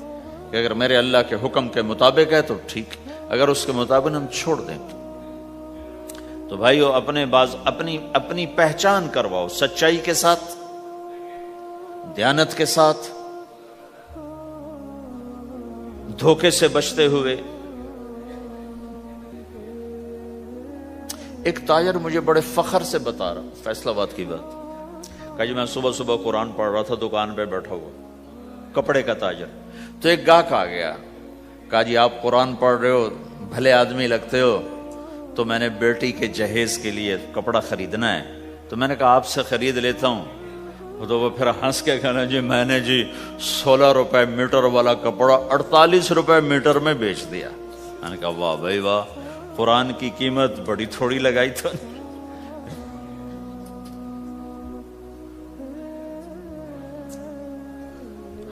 Speaker 1: کہ اگر میرے اللہ کے حکم کے مطابق ہے تو ٹھیک، اگر اس کے مطابق ہم چھوڑ دیں تو بھائیو اپنی پہچان کرواؤ سچائی کے ساتھ، دیانت کے ساتھ، دھوکے سے بچتے ہوئے۔ ایک تاجر مجھے بڑے فخر سے بتا رہا، فیصل آباد کی بات، کہ جی میں صبح صبح قرآن پڑھ رہا تھا، دکان پہ بیٹھا ہوا، کپڑے کا تاجر، تو ایک گاہک آ گیا، کہا جی آپ قرآن پڑھ رہے ہو، بھلے آدمی لگتے ہو، تو میں نے بیٹی کے جہیز کے لیے کپڑا خریدنا ہے، تو میں نے کہا آپ سے خرید لیتا ہوں۔ تو وہ پھر ہنس کے کہنا جی میں نے جی 16 روپے میٹر والا کپڑا 48 روپے میٹر میں بیچ دیا۔ میں نے کہا واہ بھائی واہ، قرآن کی قیمت بڑی تھوڑی لگائی تو۔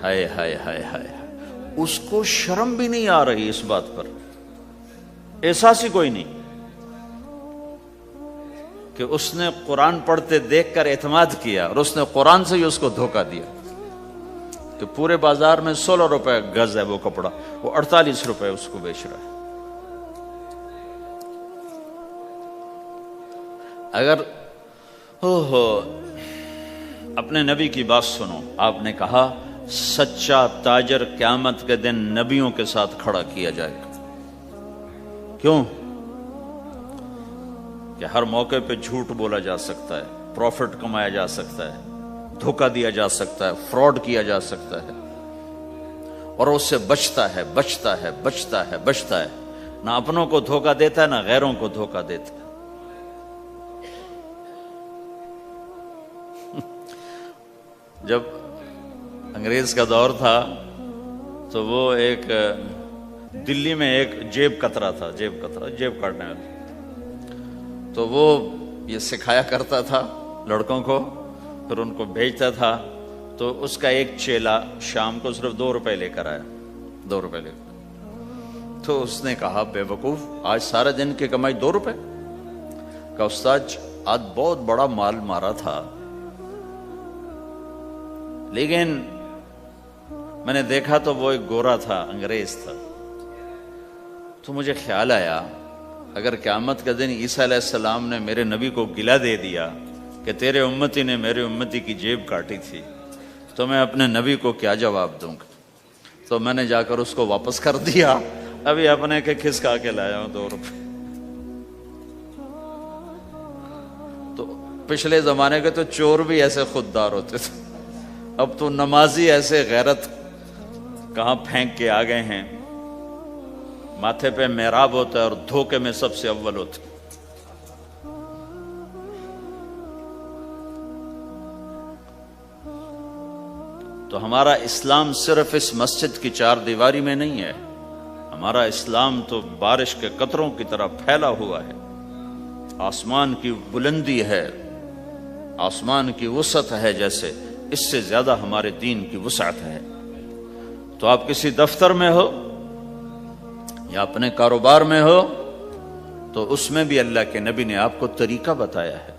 Speaker 1: ہائے ہائے ہائے ہائے، اس کو شرم بھی نہیں آ رہی اس بات پر، احساس ہی کوئی نہیں کہ اس نے قرآن پڑھتے دیکھ کر اعتماد کیا، اور اس نے قرآن سے ہی اس کو دھوکہ دیا کہ پورے بازار میں 16 روپے گز ہے وہ کپڑا، وہ 48 روپے اس کو بیچ رہا ہے۔ اگر اپنے نبی کی بات سنو، آپ نے کہا سچا تاجر قیامت کے دن نبیوں کے ساتھ کھڑا کیا جائے گا۔ کیوں؟ کہ ہر موقع پہ جھوٹ بولا جا سکتا ہے، پروفٹ کمایا جا سکتا ہے، دھوکہ دیا جا سکتا ہے، فراڈ کیا جا سکتا ہے، اور اس سے بچتا ہے بچتا ہے بچتا ہے بچتا ہے، نہ اپنوں کو دھوکہ دیتا ہے نہ غیروں کو دھوکہ دیتا ہے۔ جب انگریز کا دور تھا تو وہ ایک دلی میں ایک جیب کترا تھا، جیب کاٹنے والا، تو وہ یہ سکھایا کرتا تھا لڑکوں کو، پھر ان کو بھیجتا تھا، تو اس کا ایک چیلا شام کو صرف 2 روپے لے کر آیا، 2 روپے لے کر، تو اس نے کہا بے وقوف آج سارے دن کی کمائی 2 روپے؟ کہا استاد آج بہت بڑا مال مارا تھا، لیکن میں نے دیکھا تو وہ ایک گورا تھا، انگریز تھا، تو مجھے خیال آیا اگر قیامت کا دن عیسیٰ علیہ السلام نے میرے نبی کو گلہ دے دیا کہ تیرے امتی نے میرے امتی کی جیب کاٹی تھی، تو میں اپنے نبی کو کیا جواب دوں گا؟ تو میں نے جا کر اس کو واپس کر دیا، ابھی اپنے کے کھسکا کے لایا ہوں 2 روپے۔ تو پچھلے زمانے کے تو چور بھی ایسے خوددار ہوتے تھے، اب تو نمازی ایسے غیرت کہاں پھینک کے آ گئے ہیں، ماتھے پہ محراب ہوتا ہے اور دھوکے میں سب سے اول ہوتا ہے۔ تو ہمارا اسلام صرف اس مسجد کی 4 دیواری میں نہیں ہے، ہمارا اسلام تو بارش کے قطروں کی طرح پھیلا ہوا ہے، آسمان کی بلندی ہے، آسمان کی وسعت ہے، جیسے اس سے زیادہ ہمارے دین کی وسعت ہے۔ تو آپ کسی دفتر میں ہو یا اپنے کاروبار میں ہو، تو اس میں بھی اللہ کے نبی نے آپ کو طریقہ بتایا ہے۔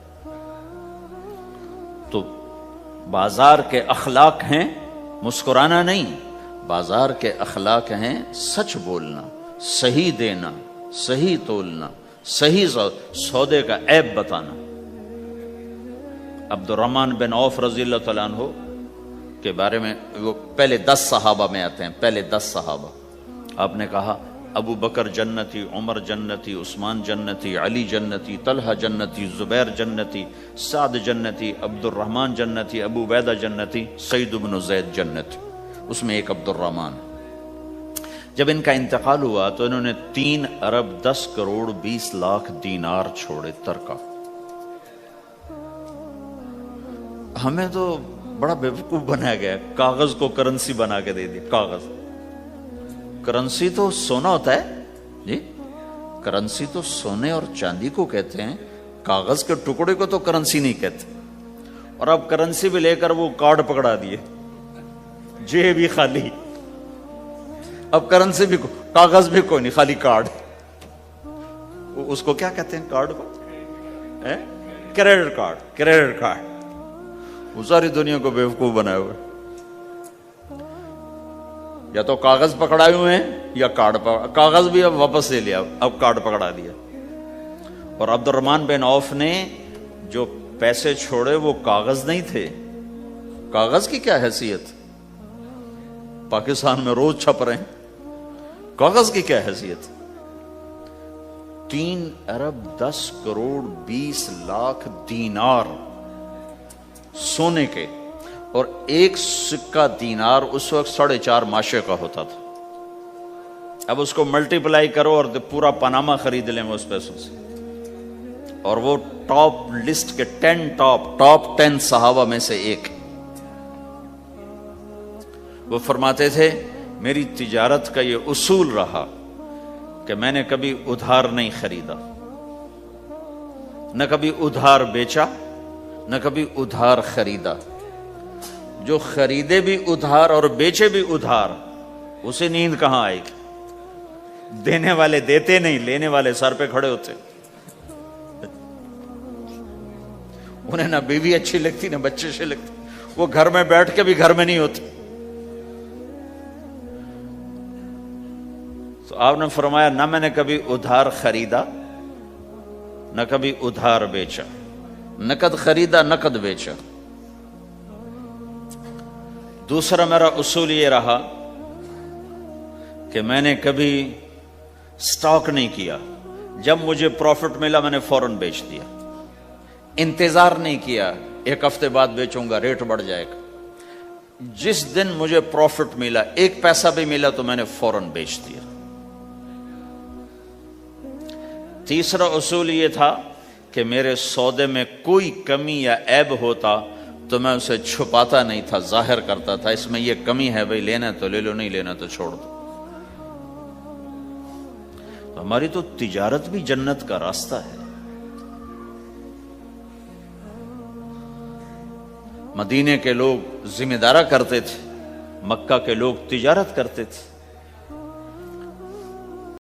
Speaker 1: تو بازار کے اخلاق ہیں مسکرانا نہیں، بازار کے اخلاق ہیں سچ بولنا، صحیح دینا، صحیح تولنا، صحیح سودے کا عیب بتانا۔ عبد الرحمن بن عوف رضی اللہ تعالیٰ عنہ کے بارے میں، وہ پہلے 10 صحابہ میں آتے ہیں، پہلے 10 صحابہ۔ آپ نے کہا ابو بکر جنتی، عمر جنتی، عثمان جنتی، علی جنتی، طلحہ جنتی، زبیر جنتی، سعد جنتی، عبد الرحمن جنتی، ابو عبیدہ جنتی، سعید بن زید جنتی، اس میں ایک عبد الرحمن۔ جب ان کا انتقال ہوا تو انہوں نے 3 ارب 10 کروڑ 20 لاکھ دینار چھوڑے ترکہ۔ ہمیں تو بڑا بیوقوف بنایا گیا، کاغذ کو کرنسی بنا کے دے دی۔ کاغذ، کرنسی تو سونا ہوتا ہے جی، کرنسی تو سونے اور چاندی کو کہتے ہیں، کاغذ کے ٹکڑے کو تو کرنسی نہیں کہتے۔ اور اب کرنسی بھی لے کر وہ کارڈ پکڑا دیے، جیب بھی خالی، اب کرنسی بھی کاغذ بھی کوئی نہیں، خالی کارڈ۔ اس کو کیا کہتے ہیں کارڈ کو؟ Credit card, credit card. وہ ساری دنیا کو بیوقوف بنائے ہوئے، یا تو کاغذ پکڑائے ہوئے ہیں یا کارڈ کاغذ بھی اب واپس لے لیا، اب کارڈ پکڑا دیا۔ اور عبد الرحمن بن عوف نے جو پیسے چھوڑے وہ کاغذ نہیں تھے۔ کاغذ کی کیا حیثیت، پاکستان میں روز چھپ رہے ہیں، کاغذ کی کیا حیثیت؟ 3 ارب 10 کروڑ 20 لاکھ دینار سونے کے، اور ایک سکہ دینار اس وقت 4.5 ماشے کا ہوتا تھا۔ اب اس کو ملٹیپلائی کرو اور پورا پاناما خرید لیں وہ اس پیسوں سے. اور وہ ٹاپ لسٹ کے ٹاپ 10 صحابہ میں سے ایک. وہ فرماتے تھے میری تجارت کا یہ اصول رہا کہ میں نے کبھی ادھار نہیں خریدا، نہ کبھی ادھار بیچا، نہ کبھی ادھار خریدا. جو خریدے بھی ادھار اور بیچے بھی ادھار، اسے نیند کہاں آئے گی؟ دینے والے دیتے نہیں، لینے والے سر پہ کھڑے ہوتے. انہیں نہ بیوی اچھی لگتی نہ بچے اچھے لگتے، وہ گھر میں بیٹھ کے بھی گھر میں نہیں ہوتے. تو آپ نے فرمایا نہ میں نے کبھی ادھار خریدا نہ کبھی ادھار بیچا، نقد خریدا نقد بیچا. دوسرا میرا اصول یہ رہا کہ میں نے کبھی سٹاک نہیں کیا. جب مجھے پروفٹ ملا میں نے فوراً بیچ دیا. انتظار نہیں کیا ایک ہفتے بعد بیچوں گا ریٹ بڑھ جائے گا. جس دن مجھے پروفٹ ملا، ایک پیسہ بھی ملا تو میں نے فوراً بیچ دیا. تیسرا اصول یہ تھا کہ میرے سودے میں کوئی کمی یا عیب ہوتا تو میں اسے چھپاتا نہیں تھا، ظاہر کرتا تھا اس میں یہ کمی ہے، بھائی لینا تو لے لو، نہیں لینا تو چھوڑ دو. تو ہماری تو تجارت بھی جنت کا راستہ ہے. مدینے کے لوگ ذمہ دارا کرتے تھے، مکہ کے لوگ تجارت کرتے تھے.